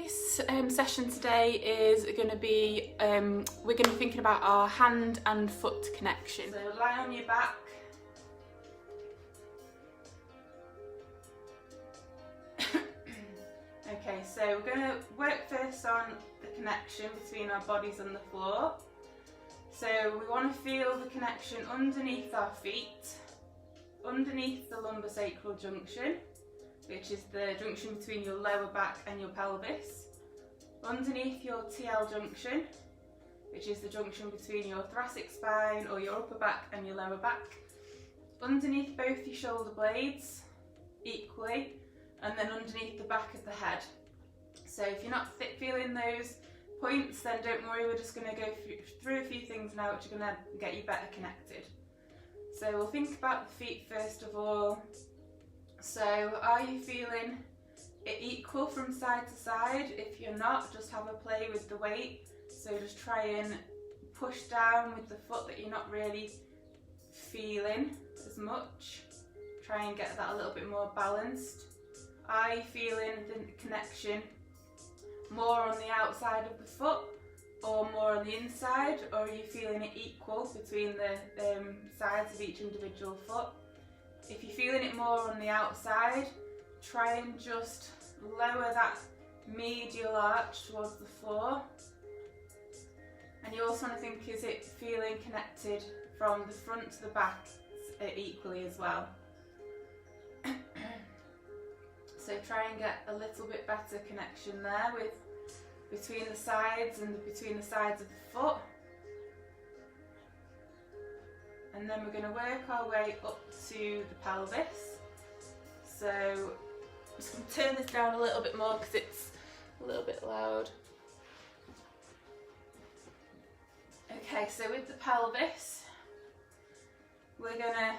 This session today is going to be, we're going to be thinking about our hand and foot connection. So lie on your back. Okay, so we're going to work first on the connection between our bodies and the floor. So we want to feel the connection underneath our feet, underneath the lumbosacral junction, which is the junction between your lower back and your pelvis, underneath your TL junction, which is the junction between your thoracic spine or your upper back and your lower back, underneath both your shoulder blades equally, and then underneath the back of the head. So if you're not feeling those points, then don't worry, we're just going to go through a few things now which are going to get you better connected. So we'll think about the feet first of all. So are you feeling it equal from side to side? If you're not, just have a play with the weight. So just try and push down with the foot that you're not really feeling as much. Try and get that a little bit more balanced. Are you feeling the connection more on the outside of the foot or more on the inside? Or are you feeling it equal between the sides of each individual foot? If you're feeling it more on the outside, try and just lower that medial arch towards the floor. And you also want to think, is it feeling connected from the front to the back equally as well? So try and get a little bit better connection there with between the sides and between the sides of the foot. And then we're going to work our way up to the pelvis. So I'm just going to turn this down a little bit more because it's a little bit loud. Okay, so with the pelvis, we're going to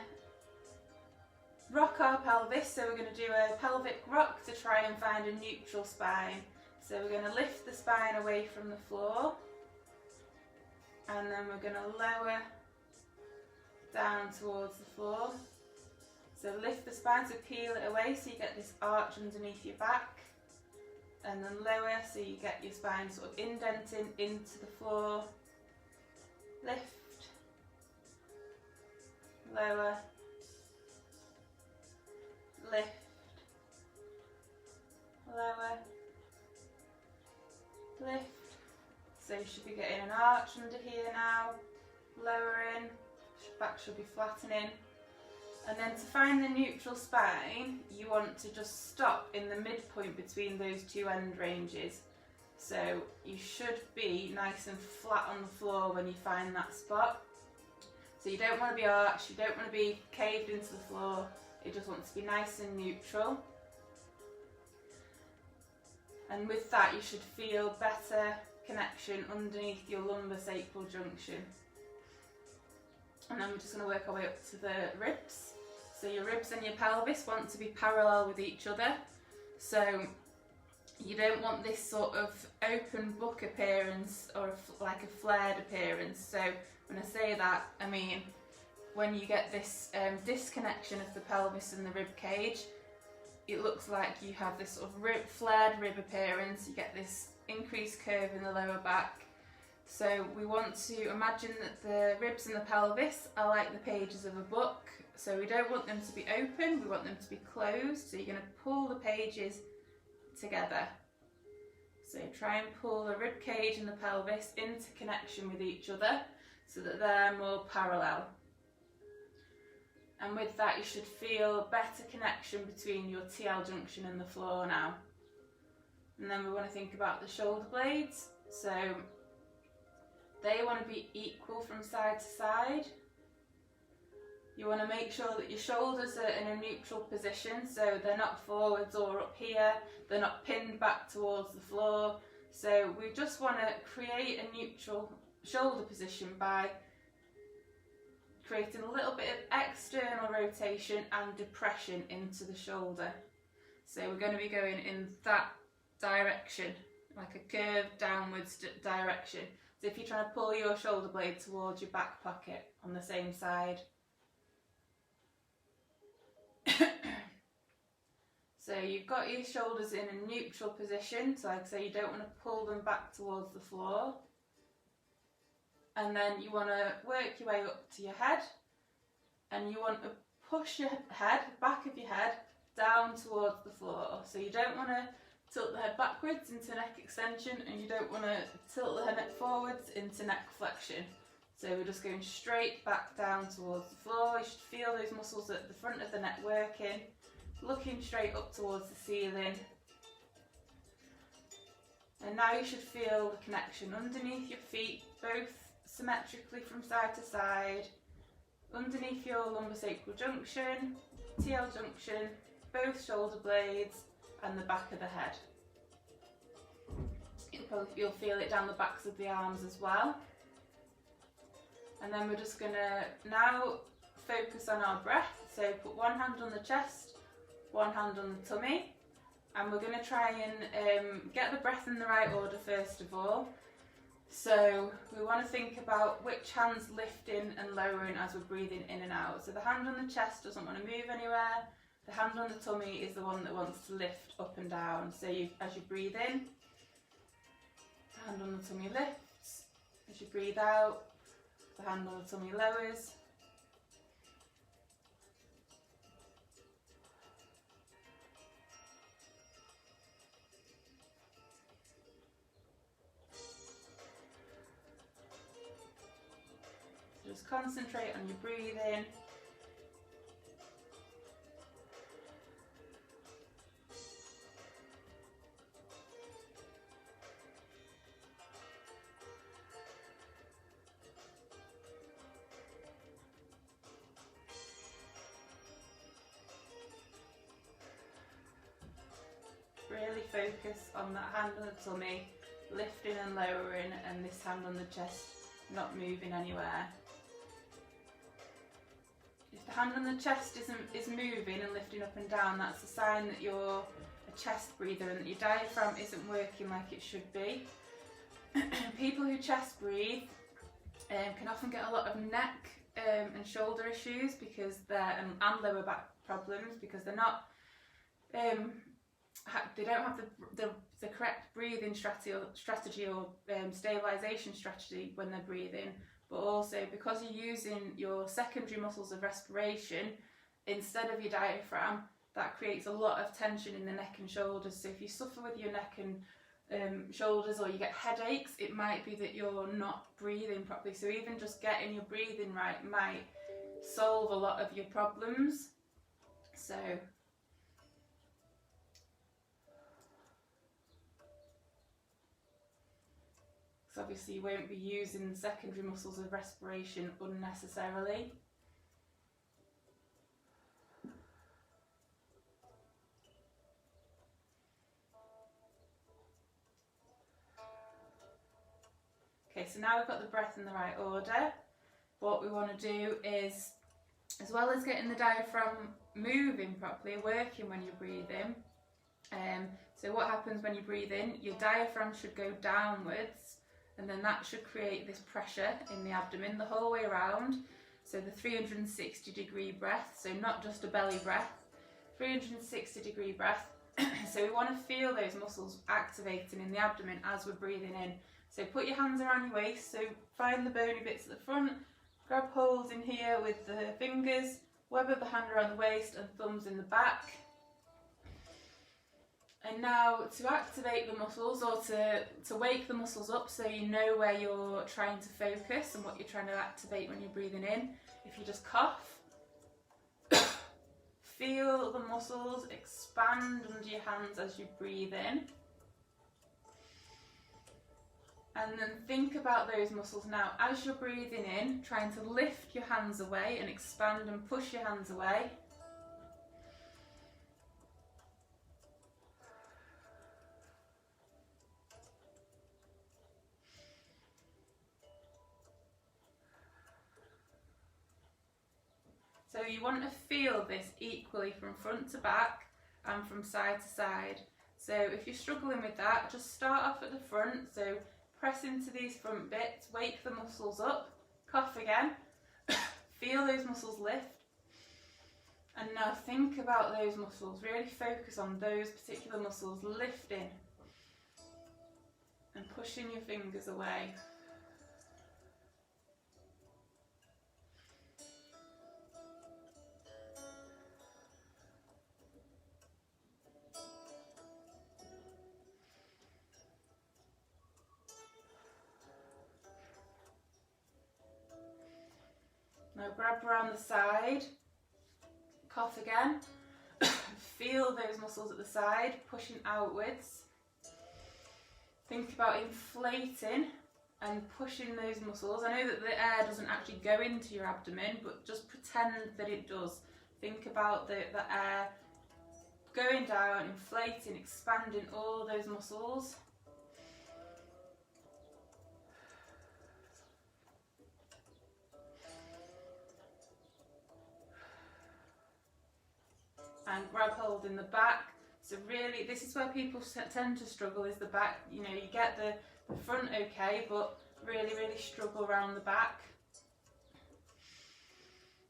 rock our pelvis. So we're going to do a pelvic rock to try and find a neutral spine. So we're going to lift the spine away from the floor, and then we're going to lower down towards the floor. So lift the spine, so peel it away so you get this arch underneath your back, and then lower so you get your spine sort of indenting into the floor. Lift, lower, lift, lower, lift. So you should be getting an arch under here now, lowering. Back should be flattening. And then to find the neutral spine, you want to just stop in the midpoint between those two end ranges. So you should be nice and flat on the floor when you find that spot. So you don't want to be arched, you don't want to be caved into the floor, you just want to be nice and neutral. And with that you should feel better connection underneath your lumbosacral junction. And then we're just going to work our way up to the ribs. So your ribs and your pelvis want to be parallel with each other. So you don't want this sort of open book appearance or like a flared appearance. So when I say that, I mean when you get this disconnection of the pelvis and the rib cage, it looks like you have this sort of flared rib appearance. You get this increased curve in the lower back. So we want to imagine that the ribs and the pelvis are like the pages of a book. So we don't want them to be open, we want them to be closed. So you're going to pull the pages together. So try and pull the rib cage and the pelvis into connection with each other so that they're more parallel. And with that you should feel better connection between your TL junction and the floor now. And then we want to think about the shoulder blades. So they want to be equal from side to side. You want to make sure that your shoulders are in a neutral position, so they're not forwards or up here, they're not pinned back towards the floor. So we just want to create a neutral shoulder position by creating a little bit of external rotation and depression into the shoulder. So we're going to be going in that direction, like a curved downwards direction. So if you're trying to pull your shoulder blade towards your back pocket on the same side. So you've got your shoulders in a neutral position, so like I say, you don't want to pull them back towards the floor. And then you want to work your way up to your head, and you want to push your head, back of your head, down towards the floor. So you don't want to tilt the head backwards into neck extension, and you don't want to tilt the head forwards into neck flexion. So we're just going straight back down towards the floor. You should feel those muscles at the front of the neck working, looking straight up towards the ceiling. And now you should feel the connection underneath your feet, both symmetrically from side to side, underneath your lumbosacral junction, TL junction, both shoulder blades, and the back of the head. You'll feel it down the backs of the arms as well. And then we're just going to now focus on our breath. So put one hand on the chest, one hand on the tummy, and we're going to try and get the breath in the right order first of all. So we want to think about which hand's lifting and lowering as we're breathing in and out. So the hand on the chest doesn't want to move anywhere. The hand on the tummy is the one that wants to lift up and down. So as you breathe in, the hand on the tummy lifts. As you breathe out, the hand on the tummy lowers. So just concentrate on your breathing. Really focus on that hand on the tummy, lifting and lowering, and this hand on the chest not moving anywhere. If the hand on the chest is moving and lifting up and down, that's a sign that you're a chest breather and that your diaphragm isn't working like it should be. People who chest breathe can often get a lot of neck and shoulder issues because and lower back problems because they're not they don't have the correct breathing strategy or stabilisation strategy when they're breathing, but also because you're using your secondary muscles of respiration instead of your diaphragm, that creates a lot of tension in the neck and shoulders. So if you suffer with your neck and shoulders, or you get headaches, it might be that you're not breathing properly. So even just getting your breathing right might solve a lot of your problems. So obviously you won't be using the secondary muscles of respiration unnecessarily. Okay, so now we've got the breath in the right order. What we want to do is, as well as getting the diaphragm moving properly, working when you're breathing, so what happens when you breathe in, your diaphragm should go downwards, and then that should create this pressure in the abdomen the whole way around. So the 360-degree breath, so not just a belly breath, 360-degree breath. So we want to feel those muscles activating in the abdomen as we're breathing in. So put your hands around your waist, so find the bony bits at the front, grab holes in here with the fingers, web of the hand around the waist and thumbs in the back. And now to activate the muscles, or to wake the muscles up so you know where you're trying to focus and what you're trying to activate when you're breathing in, if you just cough, feel the muscles expand under your hands as you breathe in. And then think about those muscles now as you're breathing in, trying to lift your hands away and expand and push your hands away. So you want to feel this equally from front to back and from side to side. So if you're struggling with that, just start off at the front. So press into these front bits, wake the muscles up, cough again, feel those muscles lift, And now think about those muscles, really focus on those particular muscles, lifting and pushing your fingers away. Now grab around the side, cough again, feel those muscles at the side pushing outwards. Think about inflating and pushing those muscles. I know that the air doesn't actually go into your abdomen, but just pretend that it does. Think about the air going down, inflating, expanding all those muscles. And grab hold in the back. So really, this is where people tend to struggle, is the back. You know, you get the front okay, but really, really struggle around the back.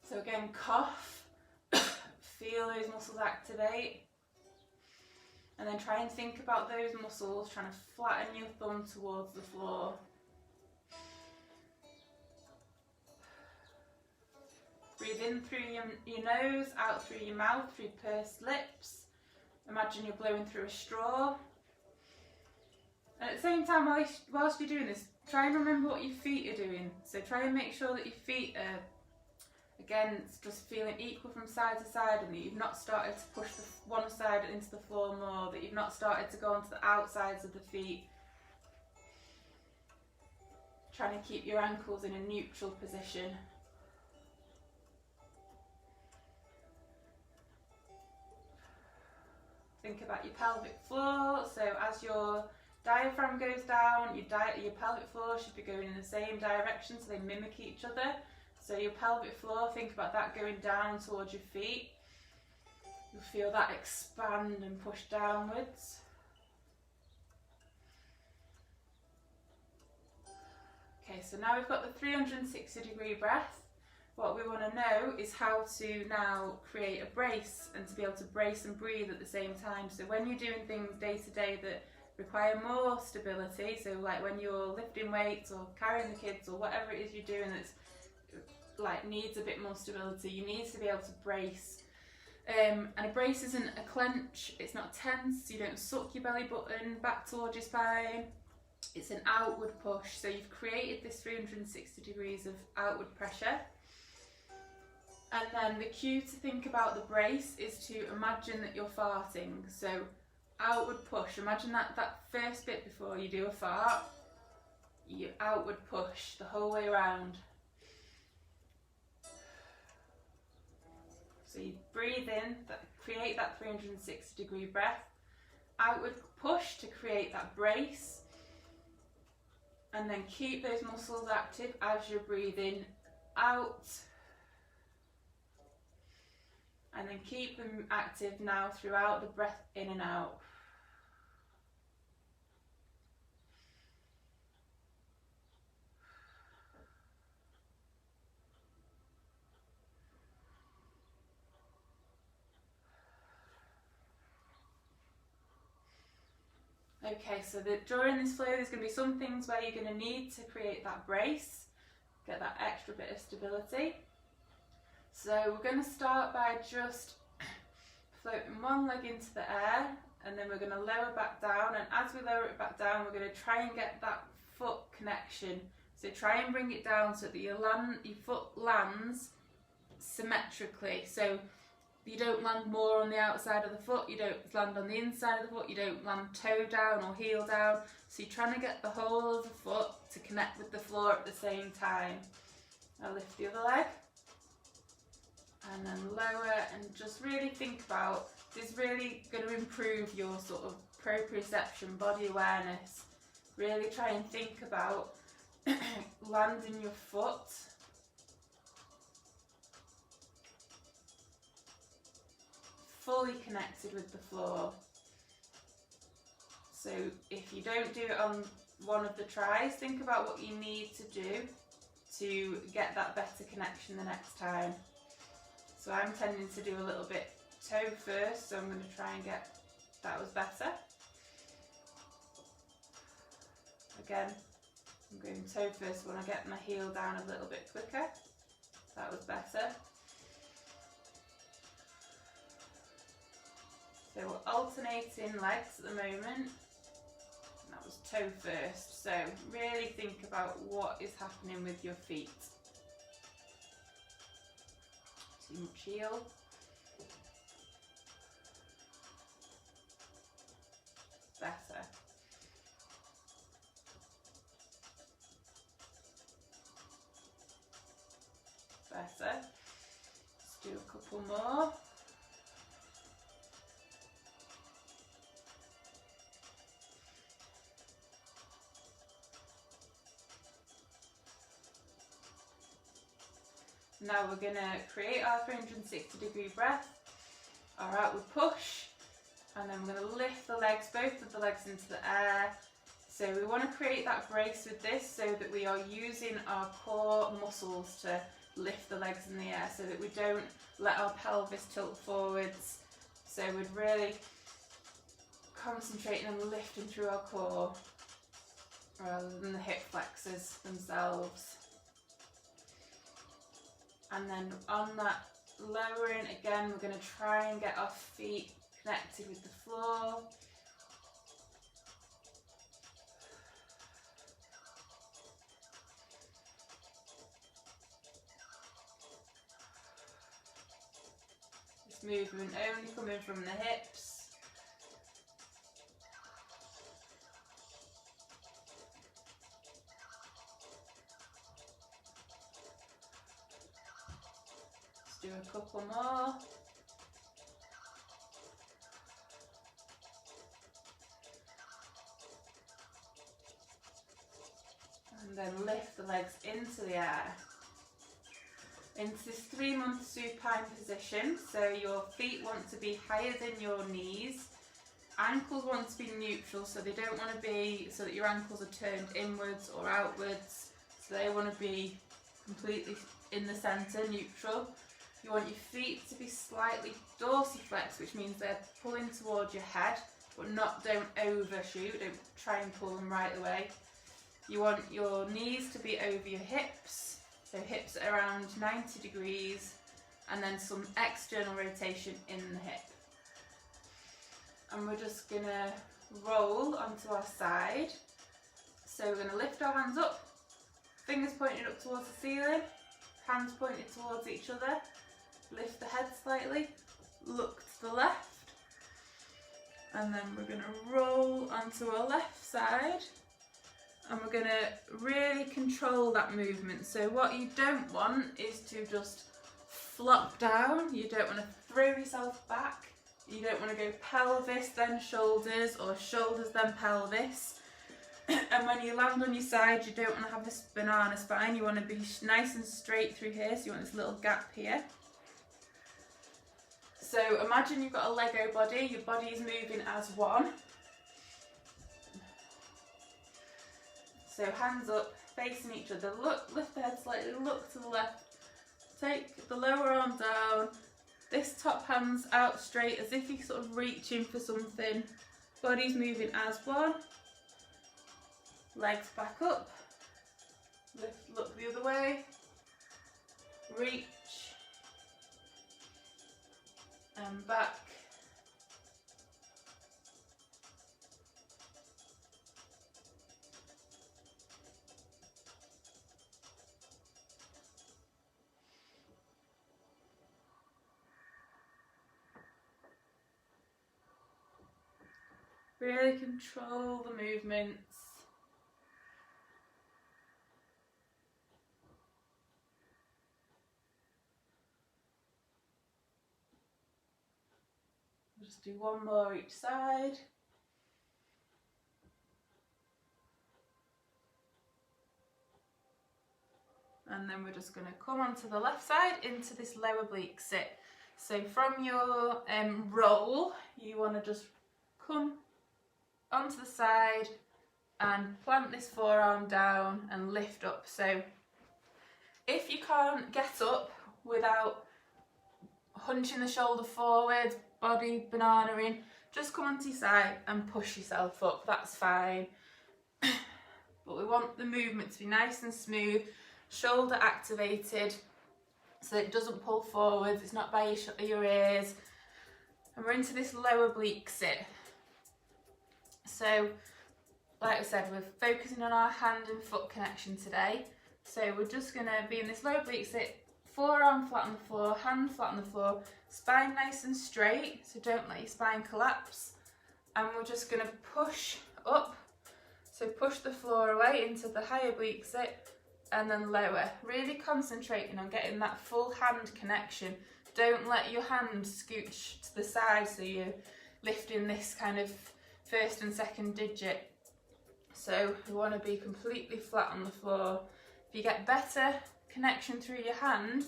So again, cough, feel those muscles activate. And then try and think about those muscles, trying to flatten your thumb towards the floor. Breathe in through your nose, out through your mouth, through pursed lips. Imagine you're blowing through a straw. And at the same time, whilst you're doing this, try and remember what your feet are doing. So try and make sure that your feet are, again, just feeling equal from side to side, and that you've not started to push one side into the floor more, that you've not started to go onto the outsides of the feet. Trying to keep your ankles in a neutral position. Think about your pelvic floor. So as your diaphragm goes down, your pelvic floor should be going in the same direction, so they mimic each other. So your pelvic floor, think about that going down towards your feet. You'll feel that expand and push downwards. Okay, so now we've got the 360-degree breath. What we want to know is how to now create a brace, and to be able to brace and breathe at the same time. So when you're doing things day to day that require more stability, so like when you're lifting weights or carrying the kids or whatever it is you're doing that's like needs a bit more stability, you need to be able to brace. And a brace isn't a clench, it's not tense, you don't suck your belly button back towards your spine. It's an outward push. So you've created this 360 degrees of outward pressure. And then the cue to think about the brace is to imagine that you're farting. So outward push, imagine that first bit before you do a fart, you outward push the whole way around. So you breathe in, create that 360-degree breath, outward push to create that brace, and then keep those muscles active as you're breathing out. And then keep them active now throughout the breath in and out. Okay, so during this flow there's going to be some things where you're going to need to create that brace, get that extra bit of stability. So we're going to start by just floating one leg into the air, and then we're going to lower back down, and as we lower it back down we're going to try and get that foot connection. So try and bring it down so that your foot lands symmetrically. So you don't land more on the outside of the foot, you don't land on the inside of the foot, you don't land toe down or heel down. So you're trying to get the whole of the foot to connect with the floor at the same time. I'll lift the other leg. And then lower, and just really think about, this is really going to improve your sort of proprioception, body awareness. Really try and think about landing your foot fully connected with the floor. So if you don't do it on one of the tries, think about what you need to do to get that better connection the next time. So I'm tending to do a little bit toe first, so I'm going to try and get, that was better. Again, I'm going toe first when I get my heel down a little bit quicker. That was better. So we're alternating legs at the moment. And that was toe first. So really think about what is happening with your feet. Too much heel. Better. Better. Let's do a couple more. Now we're going to create our 360-degree breath, our outward push, and then we're going to lift the legs, both of the legs into the air. So we want to create that brace with this so that we are using our core muscles to lift the legs in the air, so that we don't let our pelvis tilt forwards. So we're really concentrating on lifting through our core rather than the hip flexors themselves. And then on that lowering, again, we're going to try and get our feet connected with the floor. This movement only coming from the hips. Do a couple more. And then lift the legs into the air. Into this 3-month supine position. So your feet want to be higher than your knees. Ankles want to be neutral, so they don't want to be, so that your ankles are turned inwards or outwards. So they want to be completely in the centre, neutral. You want your feet to be slightly dorsiflex, which means they're pulling towards your head, but don't overshoot, don't try and pull them right away. You want your knees to be over your hips, so hips at around 90 degrees, and then some external rotation in the hip. And we're just going to roll onto our side. So we're going to lift our hands up, fingers pointed up towards the ceiling, hands pointed towards each other. Lift the head slightly, look to the left, and then we're going to roll onto our left side, and we're going to really control that movement. So what you don't want is to just flop down. You don't want to throw yourself back. You don't want to go pelvis then shoulders, or shoulders then pelvis. And when you land on your side, you don't want to have this banana spine. You want to be nice and straight through here, so you want this little gap here. So imagine you've got a Lego body, your body is moving as one. So hands up, facing each other, lift the head slightly, look to the left, take the lower arm down, this top hand's out straight as if you're sort of reaching for something, body's moving as one, legs back up, lift, look the other way, reach, and back. Really control the movements. We'll just do one more each side. And then we're just going to come onto the left side into this lower oblique sit. So from your roll, you want to just come onto the side and plant this forearm down and lift up. So if you can't get up without hunching the shoulder forward, body banana in, just come onto your side and push yourself up, that's fine. But we want the movement to be nice and smooth, shoulder activated, so that it doesn't pull forwards, it's not by your ears. And we're into this low oblique sit. So, like I said, we're focusing on our hand and foot connection today. So we're just going to be in this low oblique sit, forearm flat on the floor, hand flat on the floor, spine nice and straight, so don't let your spine collapse. And we're just going to push up, so push the floor away into the high oblique sit and then lower. Really concentrating on getting that full hand connection. Don't let your hand scooch to the side so you're lifting this kind of first and second digit. So we want to be completely flat on the floor. If you get better connection through your hand,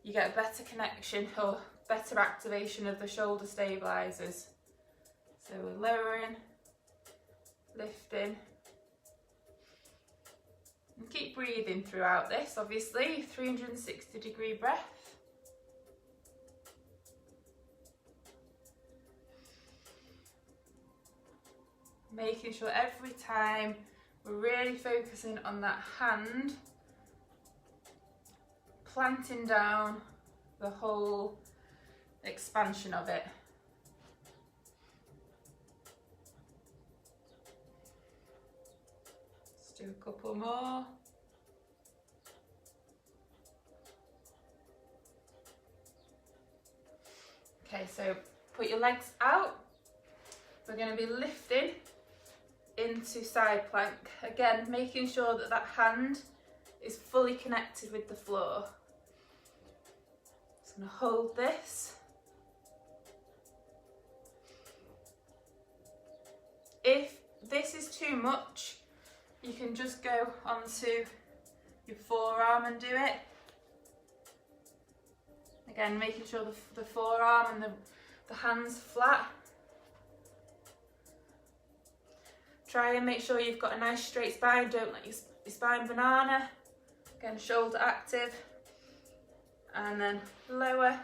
you get better connection or better activation of the shoulder stabilizers. So we're lowering, lifting, and keep breathing throughout this, obviously, 360-degree breath. Making sure every time we're really focusing on that hand, planting down the whole expansion of it. Let's do a couple more. Okay, so put your legs out. We're going to be lifting into side plank. Again, making sure that that hand is fully connected with the floor. Just going to hold this. If this is too much, you can just go onto your forearm and do it. Again, making sure the forearm and the hand's flat. Try and make sure you've got a nice straight spine, don't let your spine banana. Again, shoulder active. And then lower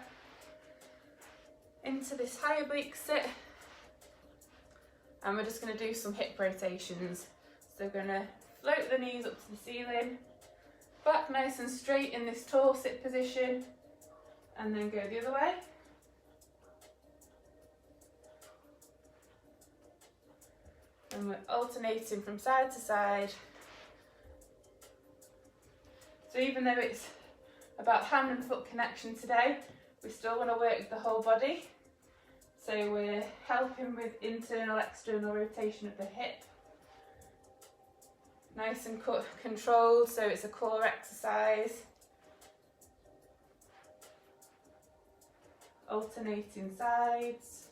into this high oblique sit. And we're just going to do some hip rotations. So we're going to float the knees up to the ceiling, back nice and straight in this tall sit position, and then go the other way. And we're alternating from side to side. So even though it's about hand and foot connection today, we still want to work the whole body. So we're helping with internal, external rotation of the hip. Nice and controlled, so it's a core exercise. Alternating sides.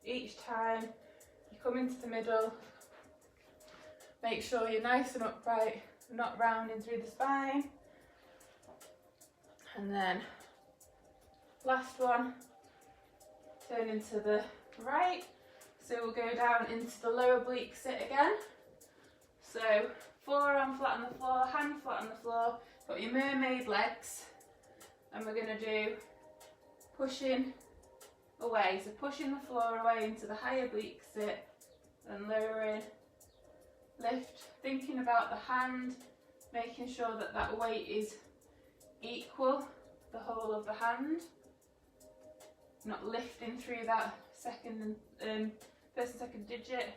Each time you come into the middle, make sure you're nice and upright, not rounding through the spine. And then last one, turn into the right. So we'll go down into the lower oblique sit again. So forearm flat on the floor, hand flat on the floor, got your mermaid legs, and we're going to do pushing away, so pushing the floor away into the high oblique sit and lowering, lift, thinking about the hand, making sure that that weight is equal, the whole of the hand, not lifting through that second and first and second digit.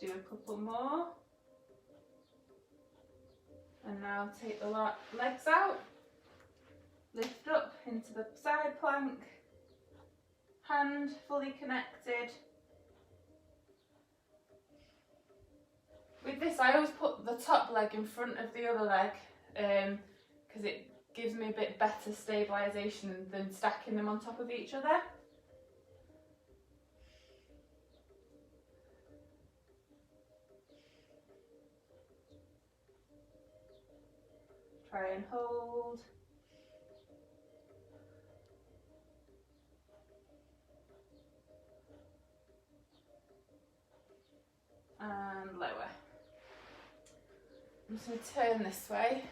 Do a couple more, and now take the legs out, lift up into the side plank, hand fully connected. With this I always put the top leg in front of the other leg, because it gives me a bit better stabilisation than stacking them on top of each other. Try and hold. And lower. I'm just going to turn this way.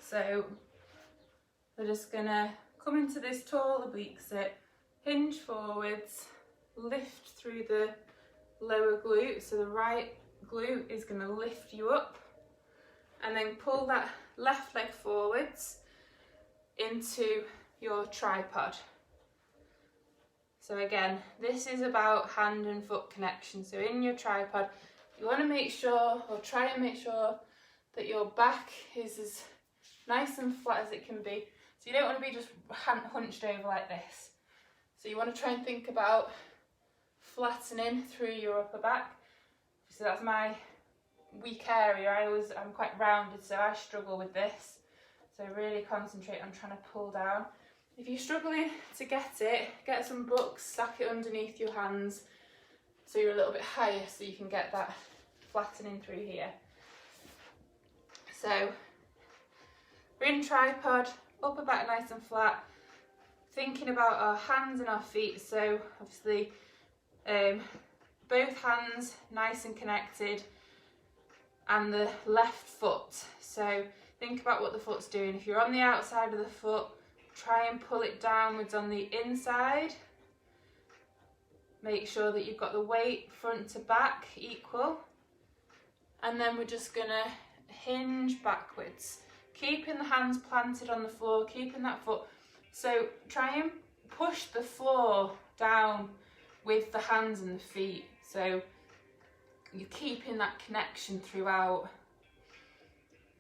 So we're just going to come into this tall oblique sit, hinge forwards, lift through the lower glute, so the right glute is going to lift you up, and then pull that left leg forwards into your tripod. So again, this is about hand and foot connection. So in your tripod, you want to make sure, or try and make sure, that your back is as nice and flat as it can be. So you don't want to be just hunched over like this. So you want to try and think about flattening through your upper back. So that's my weak area. I'm quite rounded, so I struggle with this. So really concentrate on trying to pull down. If you're struggling to get it, get some books, stack it underneath your hands so you're a little bit higher, so you can get that flattening through here. So we're in tripod, upper back nice and flat, thinking about our hands and our feet. So obviously both hands nice and connected, and the left foot. So think about what the foot's doing. If you're on the outside of the foot, try and pull it downwards on the inside. Make sure that you've got the weight front to back equal. And then we're just gonna hinge backwards, keeping the hands planted on the floor, keeping that foot. So try and push the floor down with the hands and the feet. So you're keeping that connection throughout.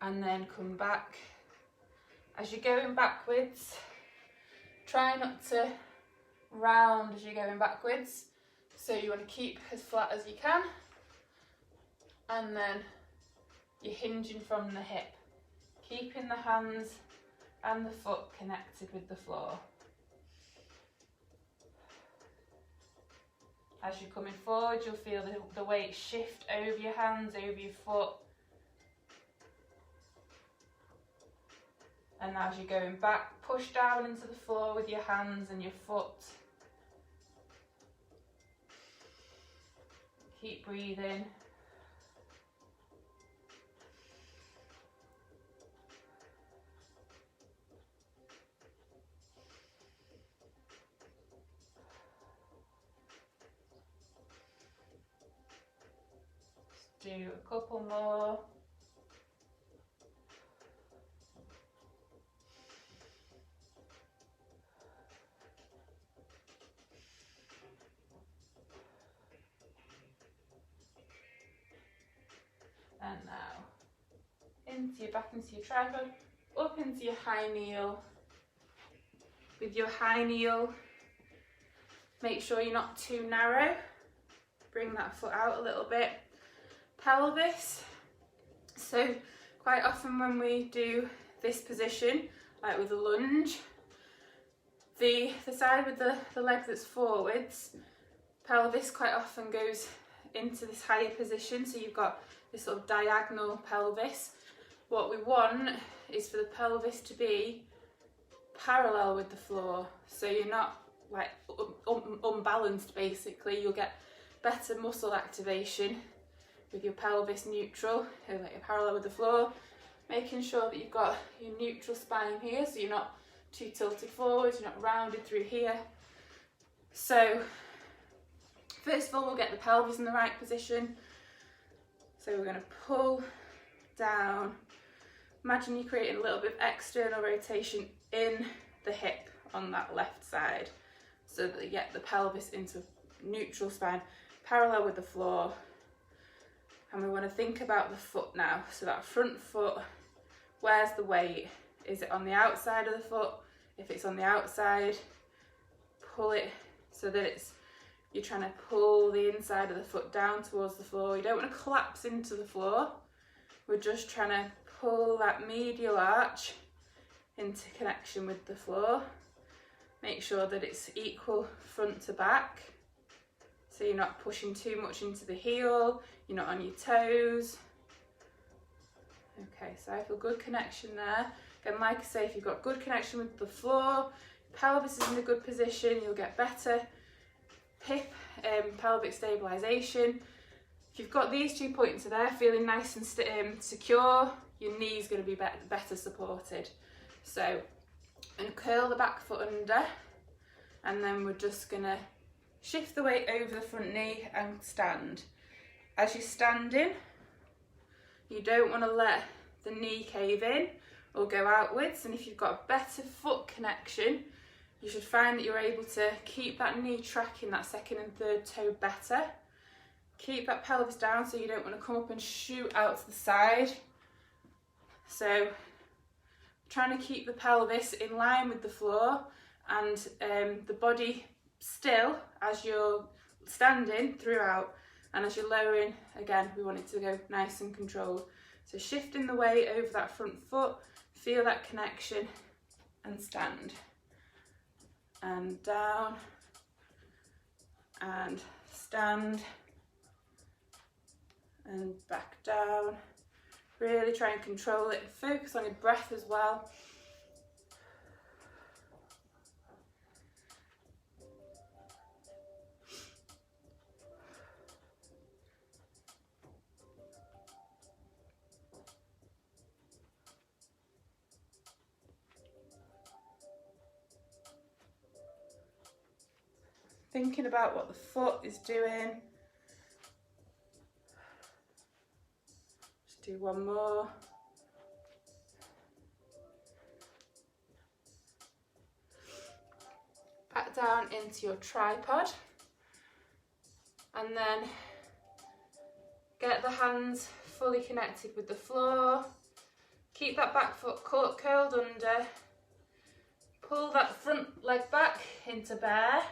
And then come back. As you're going backwards, try not to round as you're going backwards. So you want to keep as flat as you can. And then you're hinging from the hip, keeping the hands and the foot connected with the floor. As you're coming forward, you'll feel the weight shift over your hands, over your foot. And as you're going back, push down into the floor with your hands and your foot. Keep breathing. Just do a couple more. And now back into your tripod, up into your high kneel. With your high kneel, make sure you're not too narrow. Bring that foot out a little bit. Pelvis. So quite often when we do this position, like with a lunge, the side with the leg that's forwards, pelvis quite often goes into this higher position, so you've got this sort of diagonal pelvis. What we want is for the pelvis to be parallel with the floor, so you're not like unbalanced basically. You'll get better muscle activation with your pelvis neutral, so like you're parallel with the floor, making sure that you've got your neutral spine here, so you're not too tilted forwards, you're not rounded through here. So first of all, we'll get the pelvis in the right position. So we're going to pull down. Imagine you're creating a little bit of external rotation in the hip on that left side, so that you get the pelvis into neutral spine, parallel with the floor. And we want to think about the foot now. So that front foot, where's the weight? Is it on the outside of the foot? If it's on the outside, pull it so that you're trying to pull the inside of the foot down towards the floor. You don't want to collapse into the floor. We're just trying to pull that medial arch into connection with the floor. Make sure that it's equal front to back, so you're not pushing too much into the heel, you're not on your toes. Okay, so I feel good connection there. Again, like I say, if you've got good connection with the floor, pelvis is in a good position, you'll get better hip pelvic stabilisation. If you've got these 2 points there feeling nice and secure, your knee's going to be better supported. So, and curl the back foot under, and then we're just going to shift the weight over the front knee and stand. As you're standing, you don't want to let the knee cave in or go outwards, and if you've got a better foot connection, you should find that you're able to keep that knee tracking that second and third toe better. Keep that pelvis down so you don't want to come up and shoot out to the side. So trying to keep the pelvis in line with the floor and the body still as you're standing throughout, and as you're lowering, again, we want it to go nice and controlled. So shifting the weight over that front foot, feel that connection, and stand. And down, and stand, and back down. Really try and control it. Focus on your breath as well. Thinking about what the foot is doing. Just do one more. Back down into your tripod, and then get the hands fully connected with the floor. Keep that back foot curled under. Pull that front leg back into bear.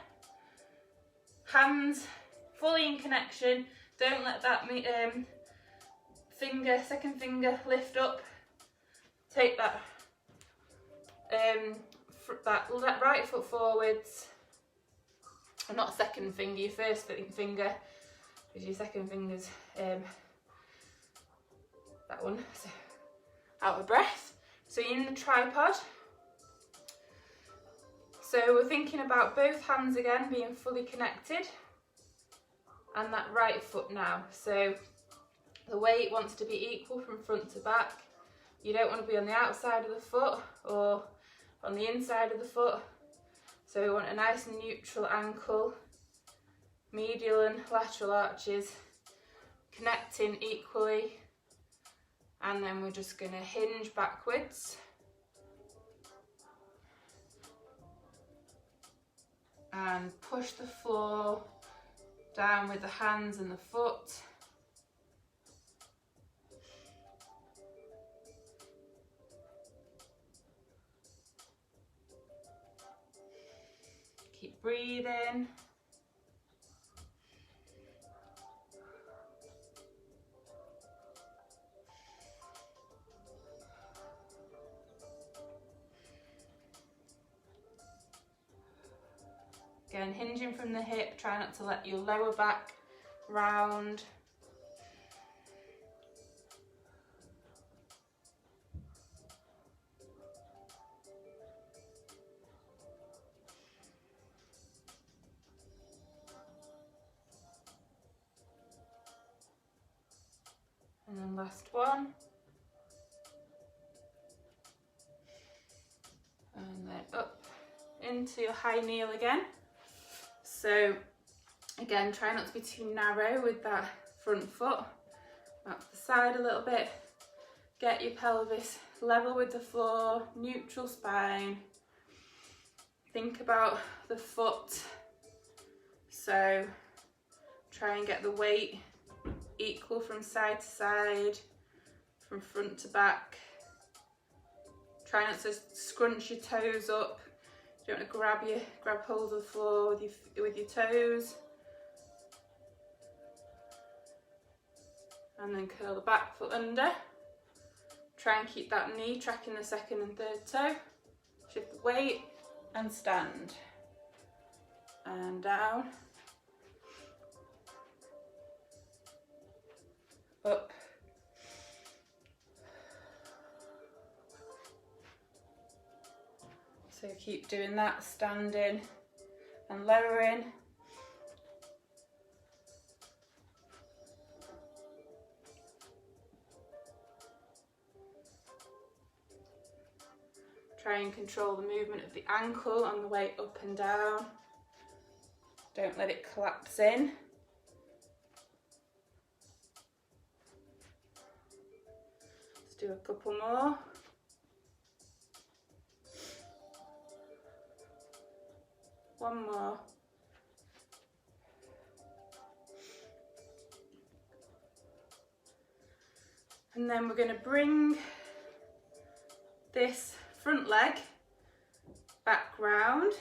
Hands fully in connection. Don't let that second finger lift up. Take that that right foot forwards. Not second finger, your first finger, because your second finger's that one. So out of breath. So you're in the tripod. So we're thinking about both hands again being fully connected, and that right foot now. So the weight wants to be equal from front to back. You don't want to be on the outside of the foot or on the inside of the foot. So we want a nice and neutral ankle, medial and lateral arches connecting equally, and then we're just going to hinge backwards. And push the floor down with the hands and the foot. Keep breathing. Again, hinging from the hip, try not to let your lower back round. And then last one. And then up into your high kneel again. So again, try not to be too narrow with that front foot. Out to the side a little bit. Get your pelvis level with the floor, neutral spine. Think about the foot. So try and get the weight equal from side to side, from front to back. Try not to scrunch your toes up. You don't want to grab hold of the floor with your toes. And then curl the back foot under. Try and keep that knee tracking the second and third toe. Shift the weight and stand. And down. Up. So keep doing that, standing and lowering. Try and control the movement of the ankle on the way up and down. Don't let it collapse in. Let's do a couple more. One more. And then we're going to bring this front leg back round,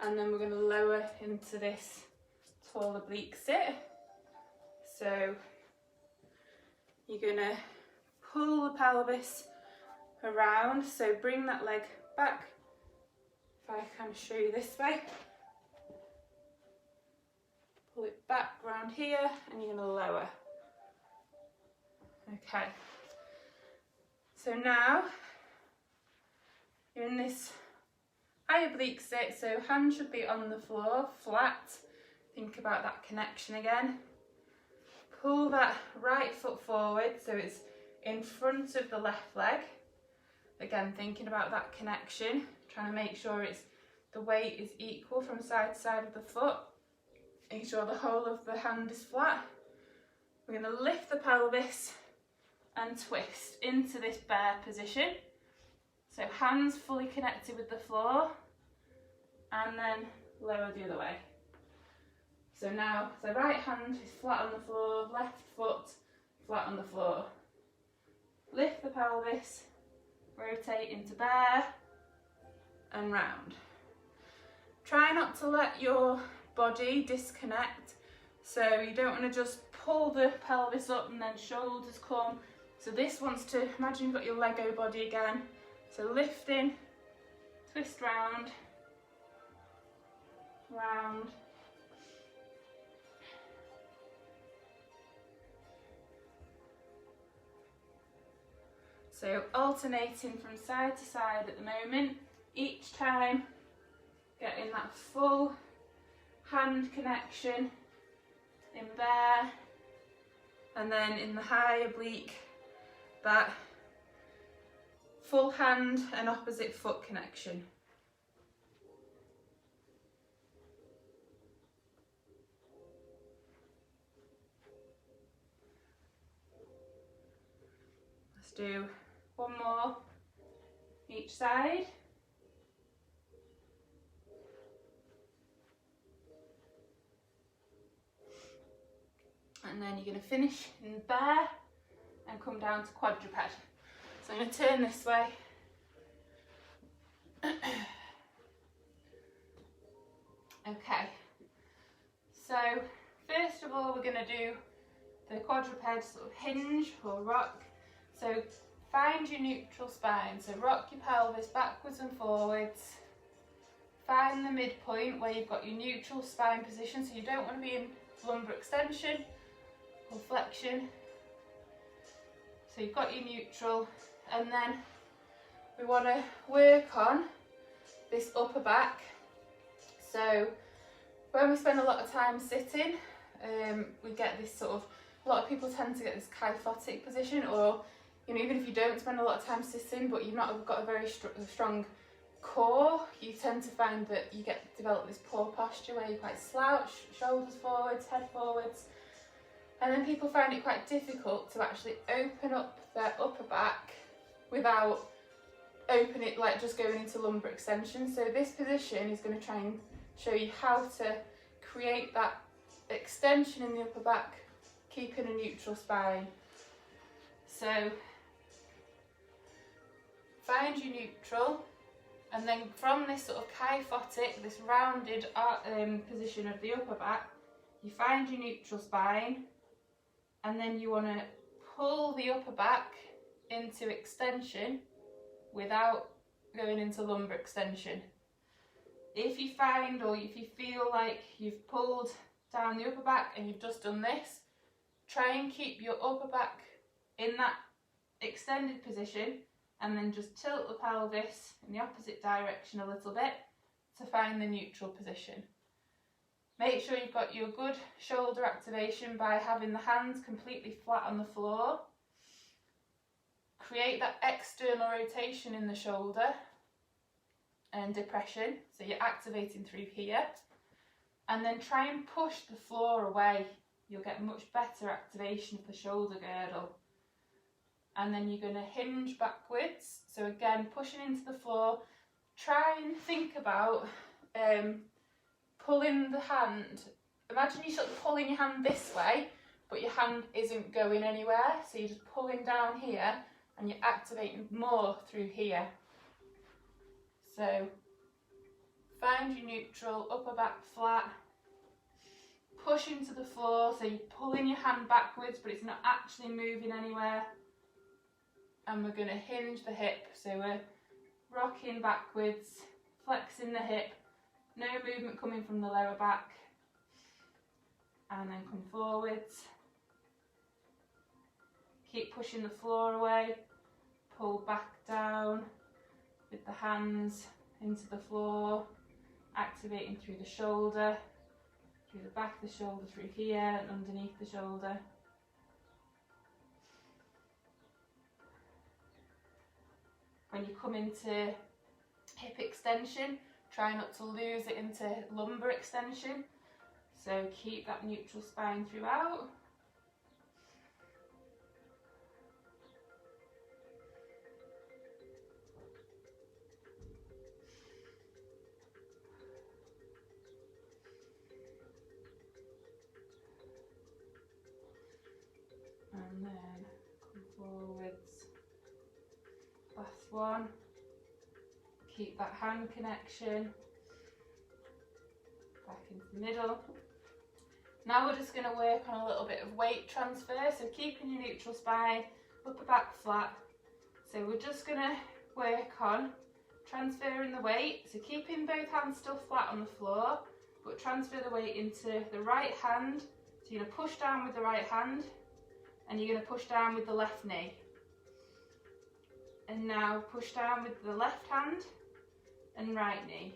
and then we're going to lower into this tall oblique sit. So you're going to pull the pelvis around, so bring that leg back. If I can show you this way, pull it back round here, and you're going to lower. Okay, so now you're in this high oblique sit, so hands should be on the floor, flat. Think about that connection again. Pull that right foot forward so it's in front of the left leg. Again, thinking about that connection, trying to make sure the weight is equal from side to side of the foot. Make sure the whole of the hand is flat. We're going to lift the pelvis and twist into this bear position. So hands fully connected with the floor, and then lower the other way. So now the right hand is flat on the floor, left foot flat on the floor. Lift the pelvis, rotate into bear and round. Try not to let your body disconnect, so you don't want to just pull the pelvis up and then shoulders come. So this wants to, imagine you've got your Lego body again. So lifting, twist round, round. So alternating from side to side at the moment, each time getting that full hand connection in bear, and then in the high oblique, that full hand and opposite foot connection. Let's do one more each side. And then you're going to finish in bear and come down to quadruped. So I'm going to turn this way. Okay, so first of all we're going to do the quadruped sort of hinge or rock. So find your neutral spine, so rock your pelvis backwards and forwards. Find the midpoint where you've got your neutral spine position, so you don't want to be in lumbar extension or flexion. So you've got your neutral, and then we want to work on this upper back. So when we spend a lot of time sitting, we get this sort of, a lot of people tend to get this kyphotic position, or even if you don't spend a lot of time sitting but you've not got a very strong core, you tend to find that you develop this poor posture where you quite slouch, shoulders forwards, head forwards, and then people find it quite difficult to actually open up their upper back without open it, like just going into lumbar extension. So this position is going to try and show you how to create that extension in the upper back, keeping a neutral spine. So find your neutral, and then from this sort of kyphotic, this rounded position of the upper back, you find your neutral spine, and then you want to pull the upper back into extension without going into lumbar extension. If you find, or if you feel like you've pulled down the upper back and you've just done this, try and keep your upper back in that extended position and then just tilt the pelvis in the opposite direction a little bit to find the neutral position. Make sure you've got your good shoulder activation by having the hands completely flat on the floor. Create that external rotation in the shoulder and depression, so you're activating through here, and then try and push the floor away. You'll get much better activation of the shoulder girdle. And then you're going to hinge backwards, so again pushing into the floor. Try and think about pulling the hand. Imagine you're sort of pulling your hand this way, but your hand isn't going anywhere, so you're just pulling down here and you're activating more through here. So find your neutral, upper back flat, push into the floor, so you're pulling your hand backwards but it's not actually moving anywhere. And we're going to hinge the hip, so we're rocking backwards, flexing the hip, no movement coming from the lower back, and then come forwards. Keep pushing the floor away, pull back down with the hands into the floor, activating through the shoulder, through the back of the shoulder, through here and underneath the shoulder. When you come into hip extension, try not to lose it into lumbar extension. So keep that neutral spine throughout. And then come forwards. Last one. Keep that hand connection. Back into the middle. Now we're just going to work on a little bit of weight transfer. So keeping your neutral spine, upper back flat. So we're just going to work on transferring the weight. So keeping both hands still flat on the floor, but transfer the weight into the right hand. So you're going to push down with the right hand and you're going to push down with the left knee. And now push down with the left hand and right knee.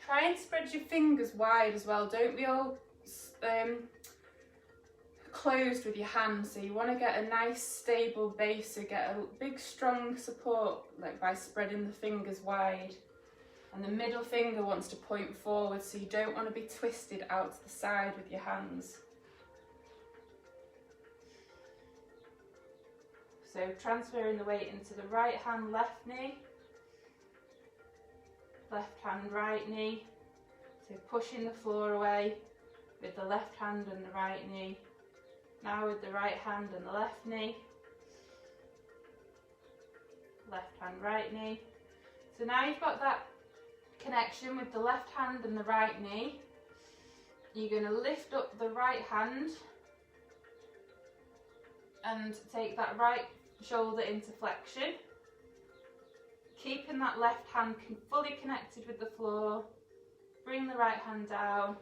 Try and spread your fingers wide as well. Don't be all closed with your hands. So you want to get a nice stable base, so get a big strong support like by spreading the fingers wide. And the middle finger wants to point forward, so you don't want to be twisted out to the side with your hands. So transferring the weight into the right hand, left knee, left hand, right knee. So pushing the floor away with the left hand and the right knee. Now with the right hand and the left knee. Left hand, right knee. So now you've got that connection with the left hand and the right knee. You're going to lift up the right hand and take that right shoulder into flexion, keeping that left hand fully connected with the floor. Bring the right hand down,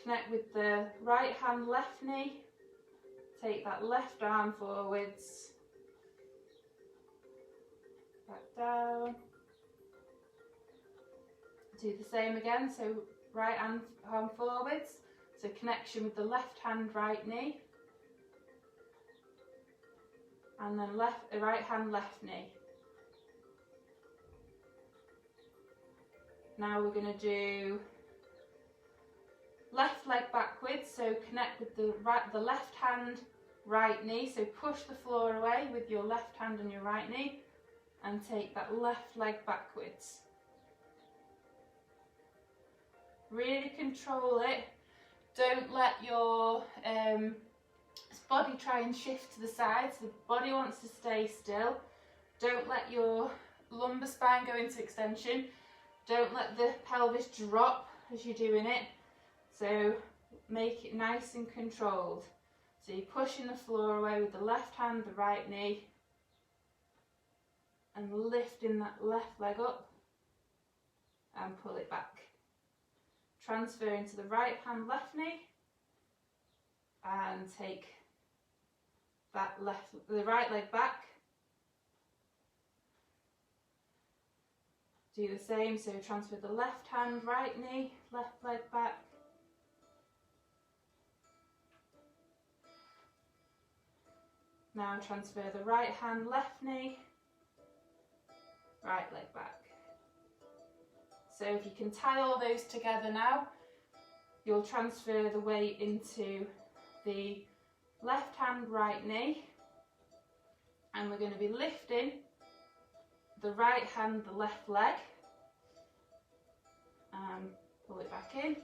connect with the right hand, left knee, take that left arm forwards, back down. Do the same again, so right arm forwards, so connection with the left hand, right knee, and then right hand, left knee. Now we're going to do left leg backwards, so connect with the left hand, right knee, so push the floor away with your left hand and your right knee and take that left leg backwards. Really control it. Don't let your body try and shift to the sides. The body wants to stay still. Don't let your lumbar spine go into extension. Don't let the pelvis drop as you're doing it. So make it nice and controlled. So you're pushing the floor away with the left hand, the right knee, and lifting that left leg up and pull it back. Transfer into the right hand, left knee, and take the right leg back. Do the same, so transfer the left hand, right knee, left leg back. Now transfer the right hand, left knee, right leg back. So if you can tie all those together now, you'll transfer the weight into the left hand, right knee, and we're going to be lifting the right hand, the left leg, and pull it back in.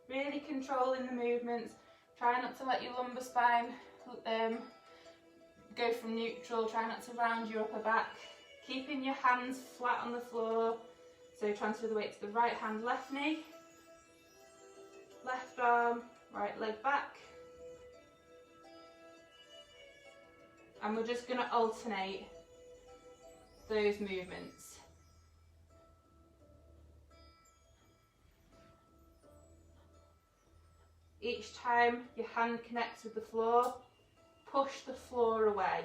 Really controlling the movements. Try not to let your lumbar spine go from neutral. Try not to round your upper back. Keeping your hands flat on the floor. So transfer the weight to the right hand, left knee, left arm, right leg back. And we're just going to alternate those movements. Each time your hand connects with the floor, push the floor away.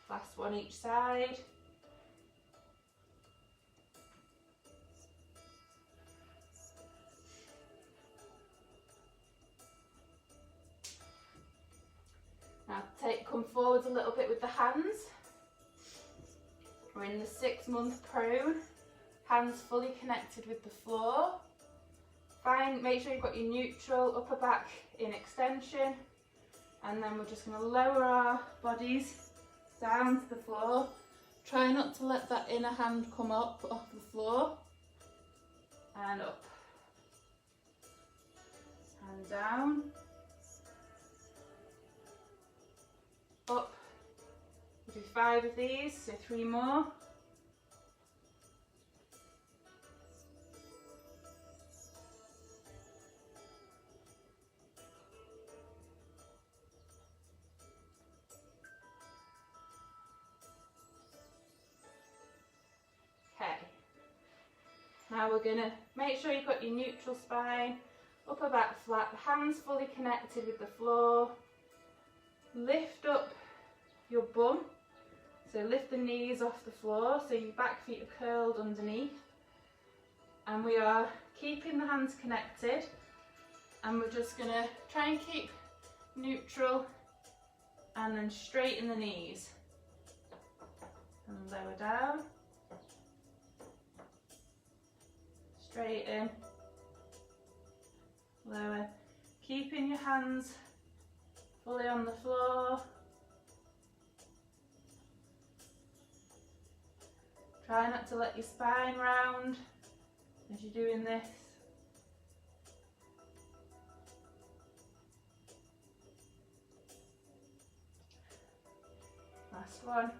Last one each side. Now come forwards a little bit with the hands. We're in the 6-month prone. Hands fully connected with the floor. Make sure you've got your neutral upper back in extension. And then we're just going to lower our bodies down to the floor. Try not to let that inner hand come up off the floor. And up. And down. Up. We'll do 5 of these, so 3 more. Now we're going to make sure you've got your neutral spine, upper back flat, hands fully connected with the floor. Lift up your bum, so lift the knees off the floor so your back feet are curled underneath. And we are keeping the hands connected, and we're just going to try and keep neutral and then straighten the knees. And lower down. Straighten, lower, keeping your hands fully on the floor. Try not to let your spine round as you're doing this. Last one.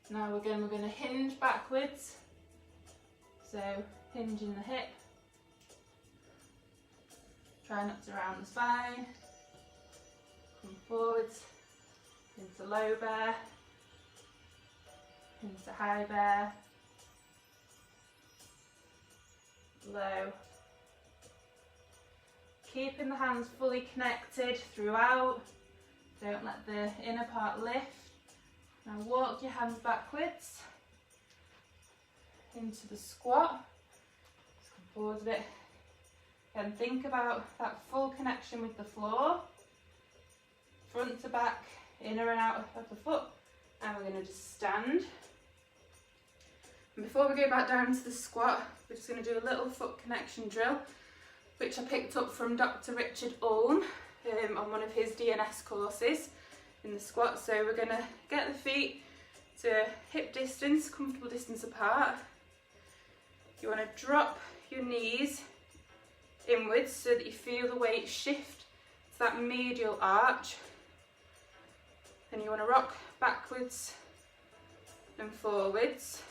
Now we're going to hinge backwards. So hinge in the hip. Try not to round the spine. Come forwards into low bear, into high bear, low. Keeping the hands fully connected throughout. Don't let the inner part lift. Now walk your hands backwards into the squat. Just come forward a bit. And think about that full connection with the floor. Front to back, inner and out of the foot. And we're going to just stand. And before we go back down to the squat, we're just going to do a little foot connection drill, which I picked up from Dr. Richard Ulm on one of his DNS courses in the squat. So we're going to get the feet to hip distance, comfortable distance apart. You want to drop your knees inwards so that you feel the weight shift to that medial arch. Then you want to rock backwards and forwards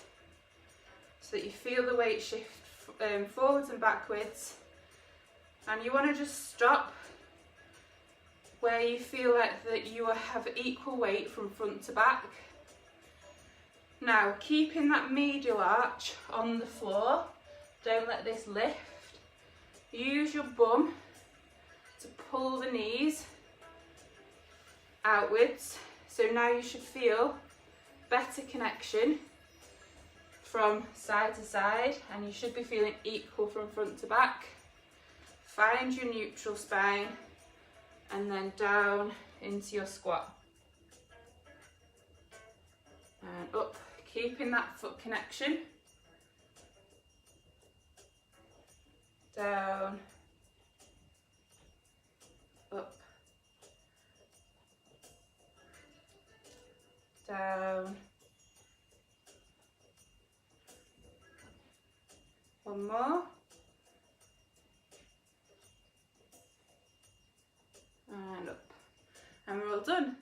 so that you feel the weight shift forwards and backwards. And you want to just stop where you feel like that you have equal weight from front to back. Now, keeping that medial arch on the floor, don't let this lift. Use your bum to pull the knees outwards. So now you should feel better connection from side to side, and you should be feeling equal from front to back. Find your neutral spine and then down into your squat. And up, keeping that foot connection. Down, up, down. One more. And up. And we're all done.